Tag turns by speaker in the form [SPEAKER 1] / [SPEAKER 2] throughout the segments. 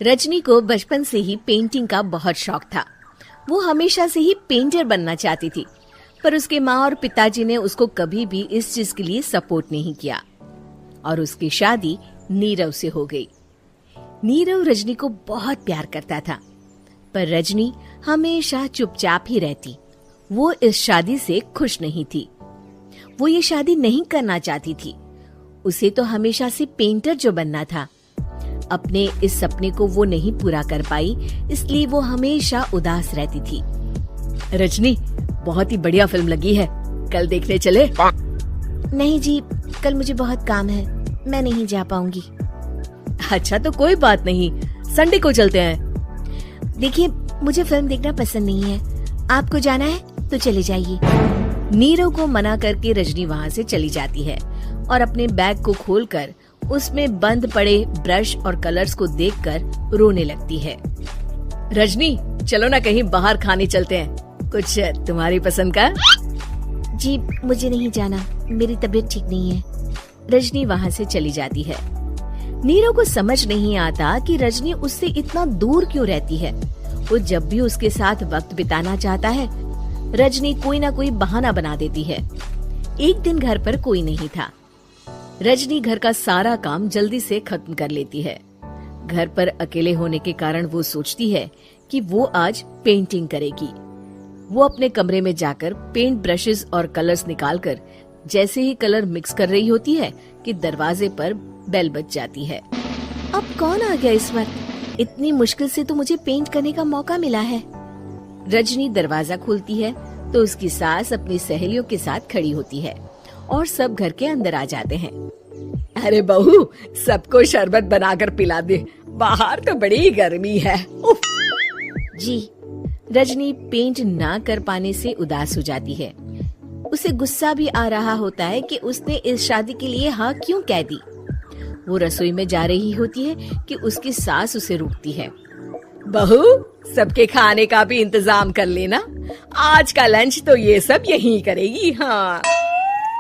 [SPEAKER 1] रजनी को बचपन से ही पेंटिंग का बहुत शौक था। वो हमेशा से ही पेंटर बनना चाहती थी, पर उसके माँ और पिताजी ने उसको कभी भी इस चीज के लिए सपोर्ट नहीं किया और उसकी शादी नीरव से हो गई। नीरव रजनी को बहुत प्यार करता था, पर रजनी हमेशा चुपचाप ही रहती। वो इस शादी से खुश नहीं थी। वो ये शादी नहीं करना चाहती थी। उसे तो हमेशा से पेंटर जो बनना था। अपने इस सपने को वो नहीं पूरा कर पाई, इसलिए वो हमेशा उदास रहती थी। रजनी, बहुत ही बढ़िया फिल्म लगी है, कल देखने चले? नहीं जी, कल मुझे बहुत काम है, मैं नहीं जा पाऊंगी। अच्छा तो कोई बात नहीं, संडे को चलते हैं। देखिए, मुझे फिल्म देखना पसंद नहीं है, आपको जाना है तो चले जाइए। नीरव को मना करके रजनी वहाँ से चली जाती है और अपने बैग को खोलकर उसमें बंद पड़े ब्रश और कलर्स को देखकर रोने लगती है। रजनी, चलो ना कहीं बाहर खाने चलते हैं, कुछ तुम्हारी पसंद का। जी मुझे नहीं जाना, मेरी तबीयत ठीक नहीं है। रजनी वहाँ से चली जाती है। नीरव को समझ नहीं आता कि रजनी उससे इतना दूर क्यों रहती है। वो जब भी उसके साथ वक्त बिताना चाहता है, रजनी कोई ना कोई बहाना बना देती है। एक दिन घर पर कोई नहीं था। रजनी घर का सारा काम जल्दी से खत्म कर लेती है। घर पर अकेले होने के कारण वो सोचती है कि वो आज पेंटिंग करेगी। वो अपने कमरे में जाकर पेंट ब्रशेस और कलर्स निकालकर जैसे ही कलर मिक्स कर रही होती है कि दरवाजे पर बेल बज जाती है। अब कौन आ गया इस वक्त? इतनी मुश्किल से तो मुझे पेंट करने का मौका मिला है। रजनी दरवाजा खोलती है तो उसकी सास अपनी सहेलियों के साथ खड़ी होती है और सब घर के अंदर आ जाते हैं। अरे बहू, सबको शरबत बनाकर पिला दे, बाहर तो बड़ी गर्मी है। उफ। जी। रजनी पेंट ना कर पाने से उदास हो जाती है। उसे गुस्सा भी आ रहा होता है कि उसने इस शादी के लिए हाँ क्यों कह दी। वो रसोई में जा रही होती है कि उसकी सास उसे रोकती है। बहू, सबके खाने का भी इंतजाम कर लेना, आज का लंच तो ये सब यहीं करेगी। हाँ।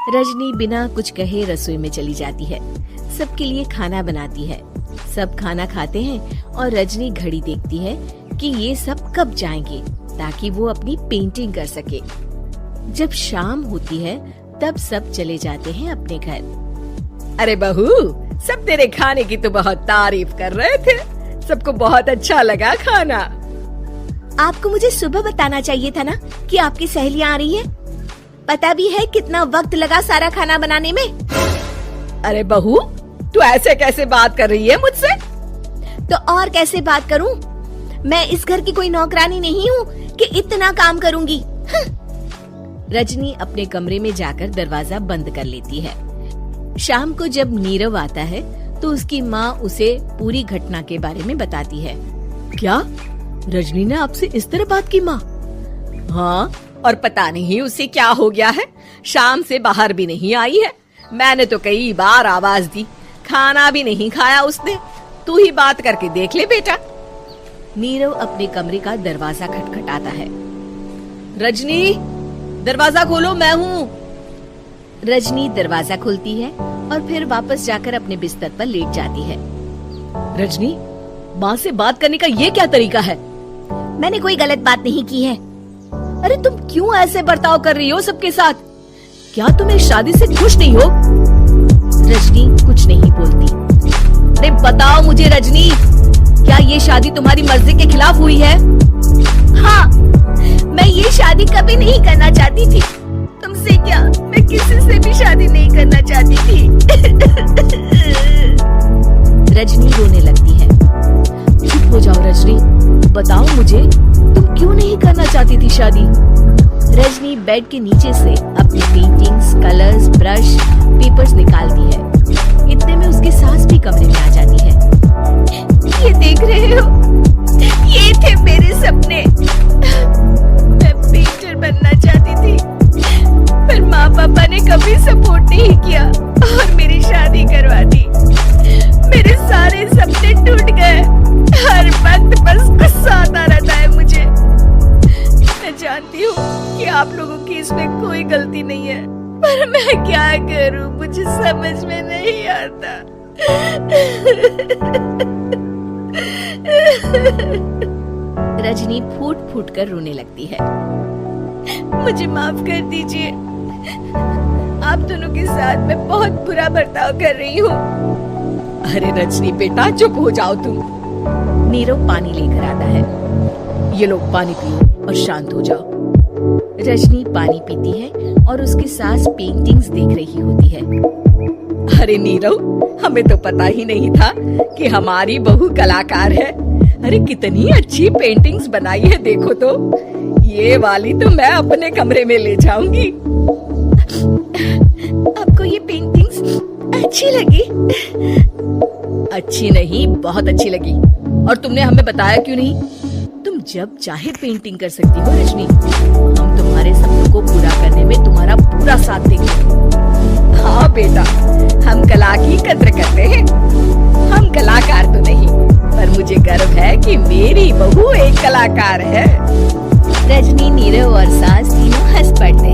[SPEAKER 1] रजनी बिना कुछ कहे रसोई में चली जाती है। सबके लिए खाना बनाती है। सब खाना खाते हैं और रजनी घड़ी देखती है कि ये सब कब जाएंगे ताकि वो अपनी पेंटिंग कर सके। जब शाम होती है तब सब चले जाते हैं अपने घर। अरे बहू, सब तेरे खाने की तो बहुत तारीफ कर रहे थे, सबको बहुत अच्छा लगा खाना। आपको मुझे सुबह बताना चाहिए था ना कि आपकी सहेलियां आ रही है। पता भी है कितना वक्त लगा सारा खाना बनाने में। अरे बहू, तू ऐसे कैसे बात कर रही है मुझसे? तो और कैसे बात करूं? मैं इस घर की कोई नौकरानी नहीं हूँ कि इतना काम करूंगी। रजनी अपने कमरे में जाकर दरवाजा बंद कर लेती है। शाम को जब नीरव आता है तो उसकी माँ उसे पूरी घटना के बारे में बताती है। क्या रजनी ने आपसे इस तरह बात की माँ? हाँ, और पता नहीं उसे क्या हो गया है, शाम से बाहर भी नहीं आई है। मैंने तो कई बार आवाज दी, खाना भी नहीं खाया उसने। तू ही बात करके देख ले बेटा। नीरव अपने कमरे का दरवाजा खटखटाता है। रजनी, दरवाजा खोलो, मैं हूँ। रजनी दरवाजा खोलती है और फिर वापस जाकर अपने बिस्तर पर लेट जाती है। रजनी, माँ से बात करने का ये क्या तरीका है? मैंने कोई गलत बात नहीं की है। अरे तुम क्यों ऐसे बर्ताव कर रही हो सबके साथ? क्या तुम इस शादी से खुश नहीं हो? रजनी कुछ नहीं बोलती। अरे बताओ मुझे रजनी, क्या ये शादी तुम्हारी मर्जी के खिलाफ हुई है? हाँ, मैं ये शादी कभी नहीं करना चाहती थी। तुमसे क्या, मैं किसी से भी शादी नहीं करना चाहती थी। रजनी रोने लगती है। चुप हो जाओ रजनी, बताओ मुझे, तुम क्यों नहीं करना चाहती थी शादी? रजनी बेड के नीचे से अपनी पेंटिंग्स, कलर्स, ब्रश, पेपर्स निकालती है। इतने में उसकी सास भी कमरे में आ जाती है। ये देख रहे हो, ये थे मेरे सपने। मैं पेंटर बनना चाहती थी, पर माँ पापा ने कभी सपोर्ट नहीं किया और मेरी शादी करवा दी। मेरे सारे सपने टूट गए। हर वक्त बस गुस्सा आता रहता है मुझे। मैं जानती हूँ कि आप लोगों की इसमें कोई गलती नहीं है, पर मैं क्या करूँ, मुझे समझ में नहीं आता। रजनी फूट फूट कर रोने लगती है। मुझे माफ कर दीजिए, आप दोनों के साथ मैं बहुत बुरा बर्ताव कर रही हूँ।
[SPEAKER 2] अरे रजनी बेटा चुप हो जाओ तुम।
[SPEAKER 1] नीरव पानी लेकर आता है।
[SPEAKER 2] ये लो पानी पियो और शांत हो जाओ।
[SPEAKER 1] रजनी पानी पीती है और उसकी सास पेंटिंग्स देख रही होती है।
[SPEAKER 2] अरे नीरव, हमें तो पता ही नहीं था कि हमारी बहू कलाकार है। अरे कितनी अच्छी पेंटिंग्स बनाई है, देखो तो। ये वाली तो मैं अपने कमरे में ले जाऊंगी।
[SPEAKER 1] आपको ये पेंटिंग्स अच्छी लगी?
[SPEAKER 2] अच्छी नहीं, बहुत अच्छी लगी। और तुमने हमें बताया क्यों नहीं? तुम जब चाहे पेंटिंग कर सकती हो रजनी। हम तुम्हारे सपनों को पूरा करने में तुम्हारा पूरा साथ देंगे। हाँ बेटा, हम कला की कद्र करते हैं। हम कलाकार तो नहीं, पर मुझे गर्व है कि मेरी बहू एक कलाकार है।
[SPEAKER 1] रजनी, नीरव और सास